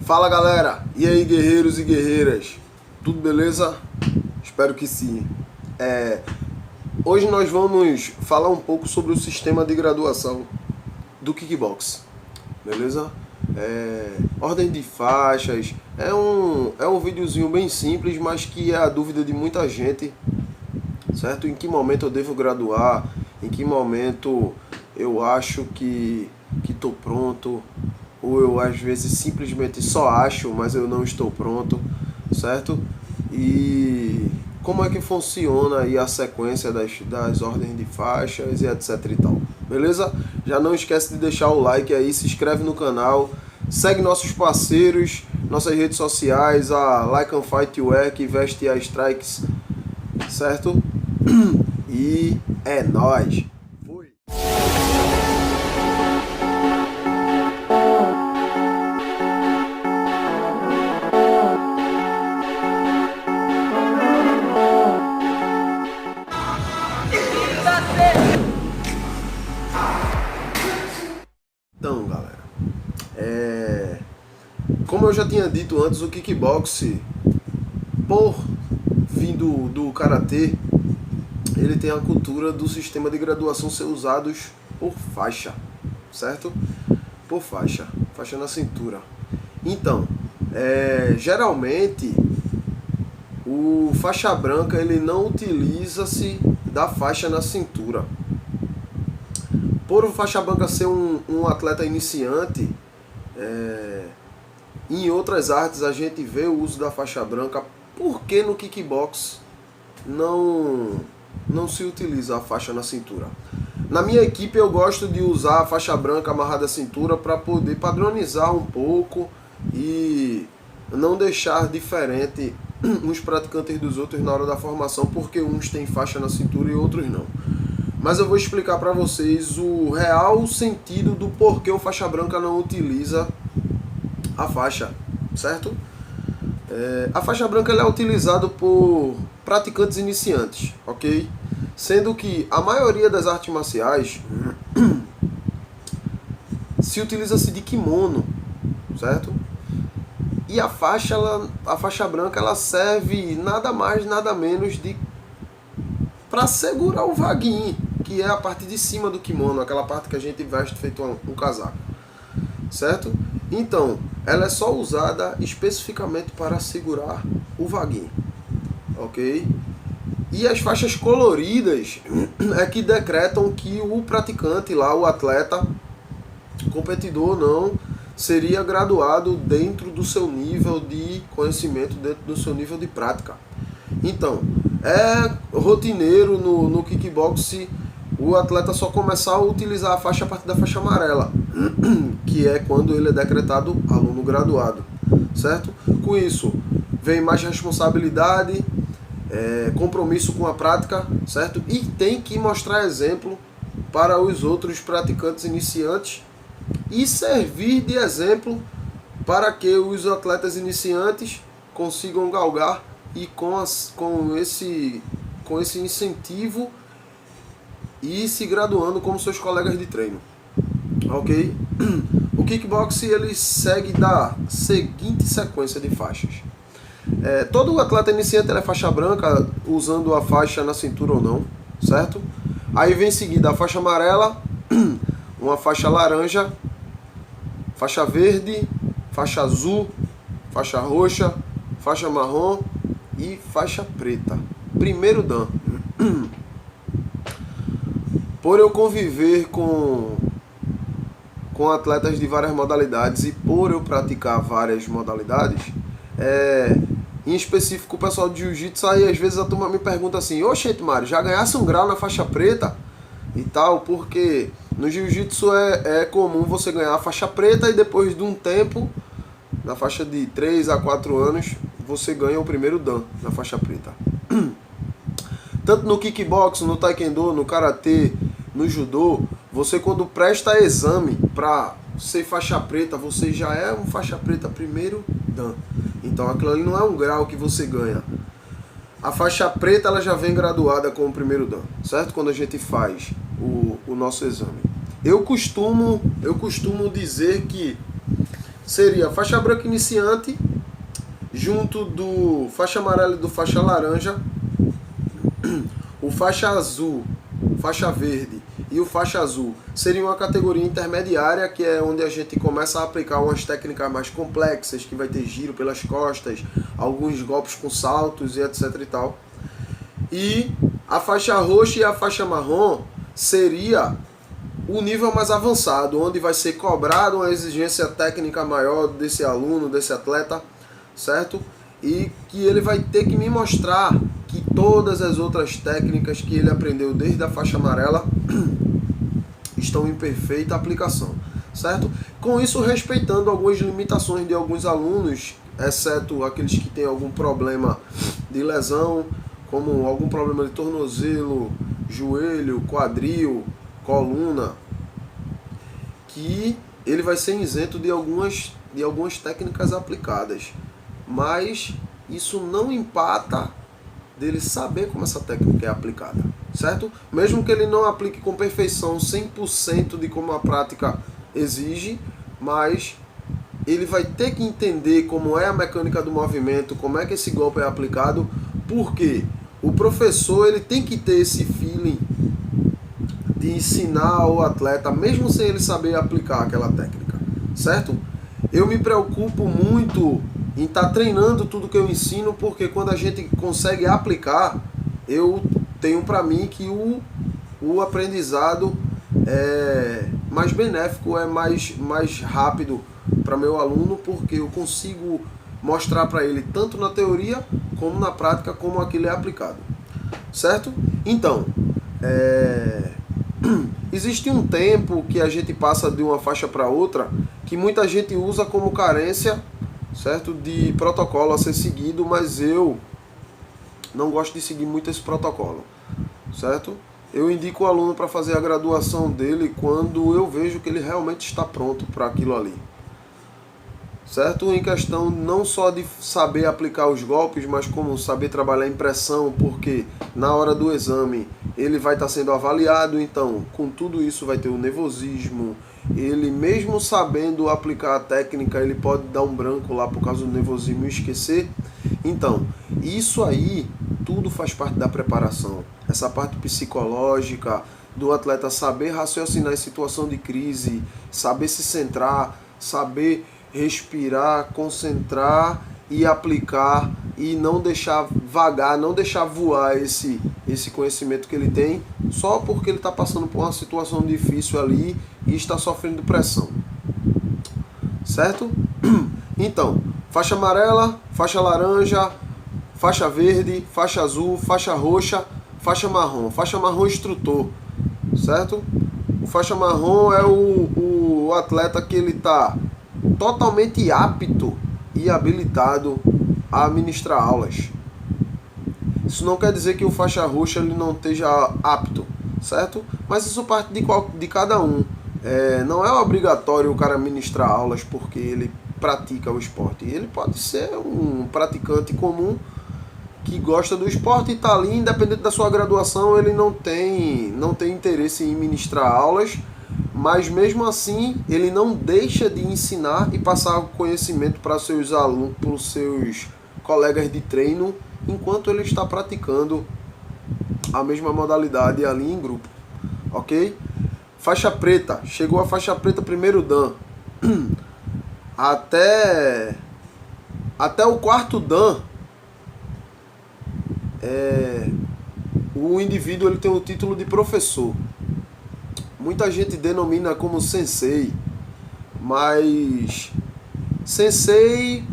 Fala galera, e aí guerreiros e guerreiras, tudo beleza? Espero que sim. Hoje nós vamos falar um pouco sobre o sistema de graduação do kickbox, beleza? Ordem de faixas, é um videozinho bem simples, mas que é a dúvida de muita gente, certo? Em que momento eu devo graduar, em que momento eu acho que estou pronto, ou eu às vezes simplesmente só acho, mas eu não estou pronto, certo? E como é que funciona aí a sequência das ordens de faixas e etc e tal, beleza? Já não esquece de deixar o like aí, se inscreve no canal, segue nossos parceiros, nossas redes sociais, a Like and Fight Wear, que veste a Strikes, certo? E é nóis! Fui! Então, galera, como eu já tinha dito antes, o kickbox, por vindo do karatê, ele tem a cultura do sistema de graduação ser usados por faixa, certo? Por faixa na cintura. Então, geralmente, o faixa branca ele não utiliza-se da faixa na cintura. Por o faixa branca ser um atleta iniciante, em outras artes a gente vê o uso da faixa branca. Por que no kickbox não se utiliza a faixa na cintura? Na minha equipe eu gosto de usar a faixa branca amarrada à cintura para poder padronizar um pouco e não deixar diferente uns praticantes dos outros na hora da formação, porque uns têm faixa na cintura e outros não. Mas eu vou explicar para vocês o real sentido do porquê o faixa branca não utiliza a faixa, certo? A faixa branca ela é utilizada por praticantes iniciantes, ok? Sendo que a maioria das artes marciais se utiliza-se de kimono, certo? E a faixa branca ela serve nada mais, nada menos para segurar o vaguinho, que é a parte de cima do kimono, aquela parte que a gente veste feito um casaco, certo? Então, ela é só usada especificamente para segurar o vaguinho, ok? E as faixas coloridas é que decretam que o praticante lá, o atleta, competidor não, seria graduado dentro do seu nível de conhecimento, dentro do seu nível de prática. Então, é rotineiro no kickbox o atleta só começar a utilizar a faixa a partir da faixa amarela, que é quando ele é decretado aluno graduado, certo? Com isso, vem mais responsabilidade, compromisso com a prática, certo? E tem que mostrar exemplo para os outros praticantes iniciantes e servir de exemplo para que os atletas iniciantes consigam galgar e com esse incentivo e se graduando como seus colegas de treino, ok? O kickbox ele segue da seguinte sequência de faixas. Todo atleta iniciante é faixa branca, usando a faixa na cintura ou não, certo? Aí vem em seguida a faixa amarela, uma faixa laranja, faixa verde, faixa azul, faixa roxa, faixa marrom e faixa preta. Primeiro dan. Por eu conviver com atletas de várias modalidades e por eu praticar várias modalidades, em específico o pessoal de jiu-jitsu, aí às vezes a turma me pergunta assim: oxe, Mário, já ganhasse um grau na faixa preta? E tal, porque no jiu-jitsu é comum você ganhar a faixa preta e depois de um tempo, na faixa de 3 a 4 anos, você ganha o primeiro dan na faixa preta. Tanto no kickbox, no taekwondo, no karatê, no judô, você quando presta exame para ser faixa preta, você já é um faixa preta primeiro dan. Então aquilo ali não é um grau que você ganha. A faixa preta ela já vem graduada com o primeiro dan, certo? Quando a gente faz o nosso exame. Eu costumo dizer que seria faixa branca iniciante, junto do faixa amarela e do faixa laranja, o faixa azul, faixa verde e o faixa azul seria uma categoria intermediária, que é onde a gente começa a aplicar umas técnicas mais complexas, que vai ter giro pelas costas, alguns golpes com saltos e etc e tal. E a faixa roxa e a faixa marrom seria o nível mais avançado, onde vai ser cobrado uma exigência técnica maior desse aluno, desse atleta, certo? E que ele vai ter que me mostrar que todas as outras técnicas que ele aprendeu desde a faixa amarela estão em perfeita aplicação, certo? Com isso, respeitando algumas limitações de alguns alunos, exceto aqueles que têm algum problema de lesão, como algum problema de tornozelo, joelho, quadril, coluna, que ele vai ser isento de algumas técnicas aplicadas. Mas isso não empata dele saber como essa técnica é aplicada, certo? Mesmo que ele não aplique com perfeição 100% de como a prática exige, mas ele vai ter que entender como é a mecânica do movimento, como é que esse golpe é aplicado, porque o professor ele tem que ter esse feeling de ensinar ao atleta, mesmo sem ele saber aplicar aquela técnica, certo? Eu me preocupo muito em estar treinando tudo que eu ensino, porque quando a gente consegue aplicar, eu tenho para mim que o aprendizado é mais benéfico, é mais rápido para meu aluno, porque eu consigo mostrar para ele, tanto na teoria como na prática, como aquilo é aplicado, certo? Então, existe um tempo que a gente passa de uma faixa para outra, que muita gente usa como carência, certo, de protocolo a ser seguido, mas eu não gosto de seguir muito esse protocolo, certo? Eu indico o aluno para fazer a graduação dele quando eu vejo que ele realmente está pronto para aquilo ali, certo? Em questão não só de saber aplicar os golpes, mas como saber trabalhar a impressão, porque na hora do exame ele vai estar sendo avaliado, então com tudo isso vai ter o nervosismo. Ele mesmo sabendo aplicar a técnica, ele pode dar um branco lá por causa do nervosismo e esquecer. Então, isso aí tudo faz parte da preparação. Essa parte psicológica do atleta saber raciocinar em situação de crise, saber se centrar, saber respirar, concentrar e aplicar, e não deixar vagar, não deixar voar esse conhecimento que ele tem só porque ele está passando por uma situação difícil ali e está sofrendo pressão, certo? Então, faixa amarela, faixa laranja, faixa verde, faixa azul, faixa roxa, faixa marrom instrutor, certo? O faixa marrom é o atleta que ele está totalmente apto e habilitado a ministrar aulas. Isso não quer dizer que o faixa roxa ele não esteja apto, certo? Mas isso parte de cada um. Não é obrigatório o cara ministrar aulas porque ele pratica o esporte. Ele pode ser um praticante comum que gosta do esporte e está ali, independente da sua graduação, ele não tem interesse em ministrar aulas, mas mesmo assim ele não deixa de ensinar e passar o conhecimento para seus alunos, para os seus colegas de treino, enquanto ele está praticando a mesma modalidade ali em grupo, ok? Faixa preta, chegou a faixa preta primeiro dan, até o quarto dan, o indivíduo ele tem o título de professor. Muita gente denomina como sensei, mas sensei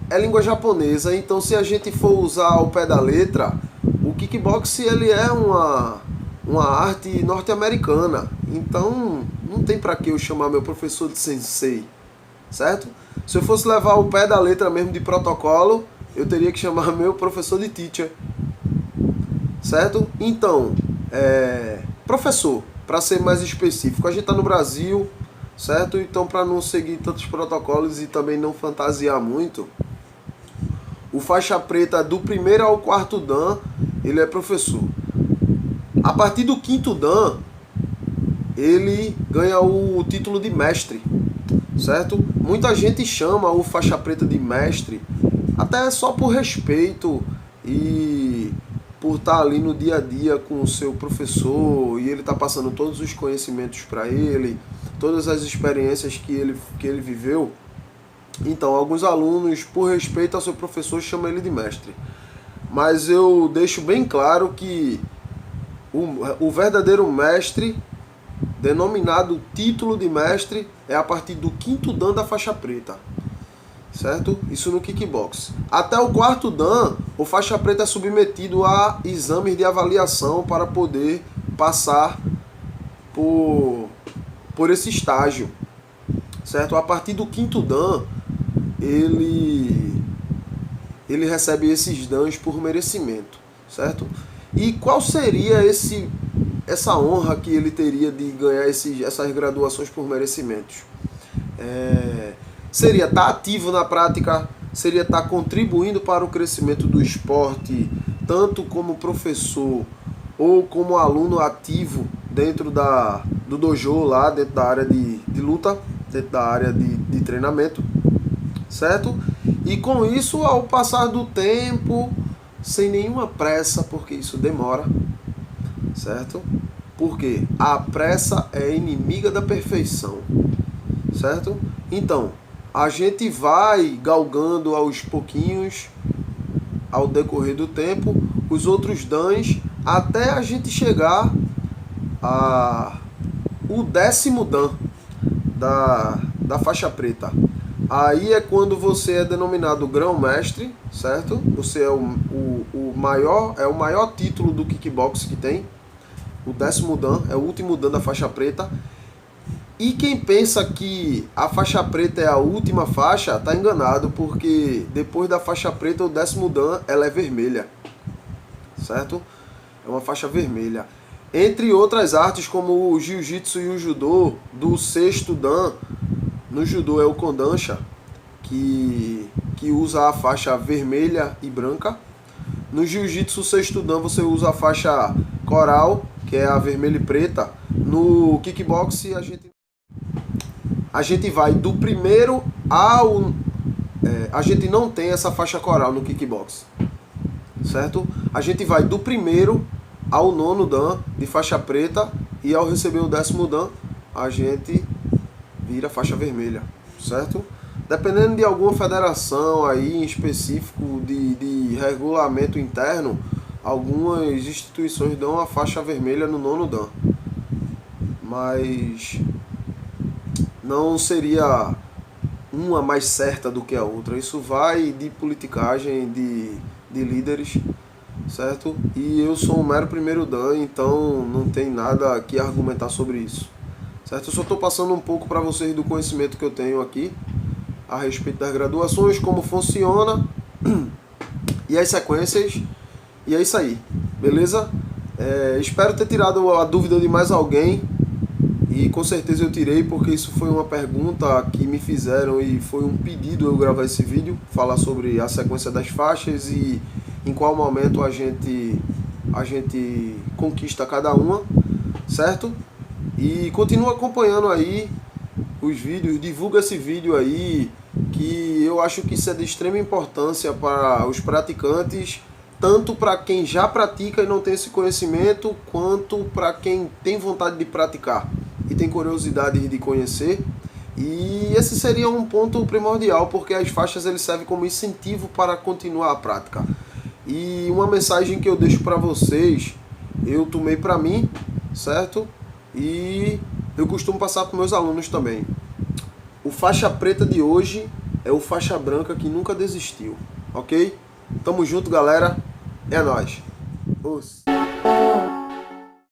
é língua japonesa, então se a gente for usar ao pé da letra, o kickbox ele é uma arte norte-americana, então não tem para que eu chamar meu professor de sensei, certo? Se eu fosse levar ao pé da letra mesmo de protocolo, eu teria que chamar meu professor de teacher, certo? Então, professor, para ser mais específico, a gente está no Brasil, certo? Então, para não seguir tantos protocolos e também não fantasiar muito, o faixa preta do primeiro ao quarto dan, ele é professor. A partir do quinto dan, ele ganha o título de mestre, certo? Muita gente chama o faixa preta de mestre, até só por respeito e por estar ali no dia a dia com o seu professor e ele tá passando todos os conhecimentos para ele, todas as experiências que ele viveu. Então, alguns alunos, por respeito ao seu professor, chamam ele de mestre. Mas eu deixo bem claro que o verdadeiro mestre, denominado título de mestre, é a partir do 5º Dan da faixa preta, certo? Isso no kickbox. Até o 4º Dan, o faixa preta é submetido a exames de avaliação para poder passar por esse estágio, certo? A partir do 5º Dan, ele recebe esses dans por merecimento, certo? E qual seria essa honra que ele teria de ganhar essas graduações por merecimentos? Seria estar ativo na prática, seria estar contribuindo para o crescimento do esporte, tanto como professor ou como aluno ativo dentro do dojo, lá dentro da área de luta, dentro da área de treinamento, certo? E com isso, ao passar do tempo, sem nenhuma pressa, porque isso demora, certo? Porque a pressa é inimiga da perfeição, certo? Então, a gente vai galgando aos pouquinhos, ao decorrer do tempo, os outros dans, até a gente chegar o 10º dan da faixa preta. Aí é quando você é denominado grão-mestre, certo? Você é o maior título do kickbox que tem. O 10º dan é o último dan da faixa preta. E quem pensa que a faixa preta é a última faixa, tá enganado, porque depois da faixa preta, o 10º dan, ela é vermelha, certo? É uma faixa vermelha. Entre outras artes, como o jiu-jitsu e o judô, do 6º dan, no judô é o Kodansha, que usa a faixa vermelha e branca. No jiu-jitsu 6º dan você usa a faixa coral, que é a vermelha e preta. No kickbox a gente vai do primeiro ao... a gente não tem essa faixa coral no kickbox, certo? A gente vai do primeiro ao 9º dan de faixa preta e ao receber o 10º dan a gente vira faixa vermelha, certo? Dependendo de alguma federação aí em específico de regulamento interno, algumas instituições dão a faixa vermelha no 9º dan. Mas não seria uma mais certa do que a outra. Isso vai de politicagem, de líderes, certo? E eu sou um mero primeiro dan, então não tem nada que argumentar sobre isso, certo? Eu só estou passando um pouco para vocês do conhecimento que eu tenho aqui a respeito das graduações, como funciona e as sequências. E é isso aí, beleza? Espero ter tirado a dúvida de mais alguém. E com certeza eu tirei, porque isso foi uma pergunta que me fizeram e foi um pedido eu gravar esse vídeo, falar sobre a sequência das faixas e em qual momento a gente conquista cada uma, certo? E continua acompanhando aí os vídeos, divulga esse vídeo aí, que eu acho que isso é de extrema importância para os praticantes, tanto para quem já pratica e não tem esse conhecimento, quanto para quem tem vontade de praticar e tem curiosidade de conhecer. E esse seria um ponto primordial, porque as faixas eles servem como incentivo para continuar a prática. E uma mensagem que eu deixo para vocês, eu tomei para mim, certo? E eu costumo passar para meus alunos também. O faixa preta de hoje é o faixa branca que nunca desistiu, ok? Tamo junto, galera. É nóis. Os.